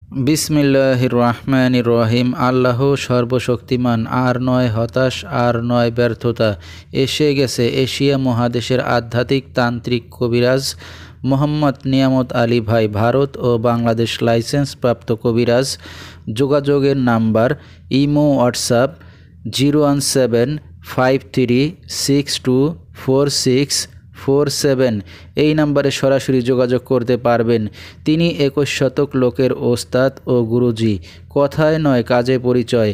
বিসমিল্লাহির রহমানির রহিম। আল্লাহ সর্বশক্তিমান, আর নয় হতাশ, আর নয় ব্যর্থতা। এসে গেছে এশিয়া মহাদেশের আধ্যাত্মিক তান্ত্রিক কবিরাজ মোহাম্মদ নিয়ামত আলী ভাই, ভারত ও বাংলাদেশ লাইসেন্স প্রাপ্ত কবিরাজ। যোগাযোগের নাম্বার: ইমো, হোয়াটসঅ্যাপ 01753624647। এই নাম্বারে সরাসরি যোগাযোগ করতে পারবেন। তিনি 21 শতক লোকের ওস্তাদ ও গুরুজি। কথায় নয়, কাজে পরিচয়।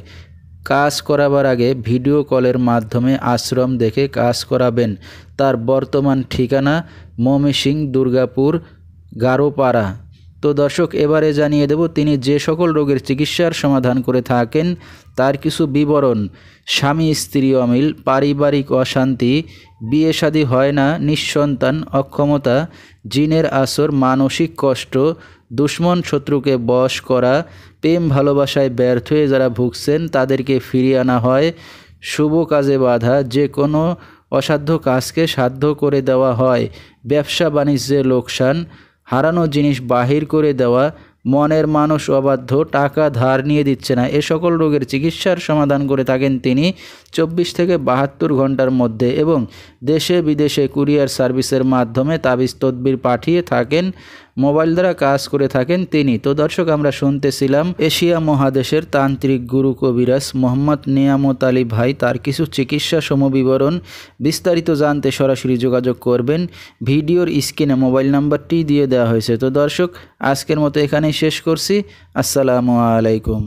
কাজ করাবার আগে ভিডিও কলের মাধ্যমে আশ্রম দেখে কাজ করাবেন। তার বর্তমান ঠিকানা ময়মনসিংহ, দুর্গাপুর, গারোপাড়া। তো দর্শক, এবারে জানিয়ে দেব তিনি যে সকল রোগের চিকিৎসার সমাধান করে থাকেন তার কিছু বিবরণ: স্বামী স্ত্রী অমিল, পারিবারিক অশান্তি, বিয়ে শাদী হয় না, নিঃসন্তান, অক্ষমতা, জিনের আসর, মানসিক কষ্ট, দুশ্মন শত্রুকে বশ করা, প্রেম ভালোবাসায় ব্যর্থ হয়ে যারা ভুগছেন তাদেরকে ফিরিয়ে আনা হয়, শুভ কাজে বাধা, যে কোনো অসাধ্য কাজকে সাধ্য করে দেওয়া হয়, ব্যবসা বাণিজ্যে লোকসান, হারানো জিনিস বাহির করে দেওয়া, মনের মানুষ অবাধ্য, টাকা ধার নিয়ে দিচ্ছে না, এ সকল রোগের চিকিৎসার সমাধান করে থাকেন তিনি 24 থেকে 72 ঘন্টার মধ্যে, এবং দেশে বিদেশে কুরিয়ার সার্ভিসের মাধ্যমে তাবিজ তদবির পাঠিয়ে থাকেন। মোবাইল দ্বারা কাজ করে থাকেন তিনি। তো দর্শক, আমরা শুনতেছিলাম এশিয়া মহাদেশের তান্ত্রিক গুরু কবিরাজ মোহাম্মদ নিয়ামত আলী ভাই, তার কিছু চিকিৎসা সমবিবরণ। বিস্তারিত জানতে সরাসরি যোগাযোগ করবেন। ভিডিওর স্ক্রিনে মোবাইল নাম্বারটি দিয়ে দেওয়া হয়েছে। তো দর্শক, আজকের মতো এখানেই শেষ করছি। আসসালামু আলাইকুম।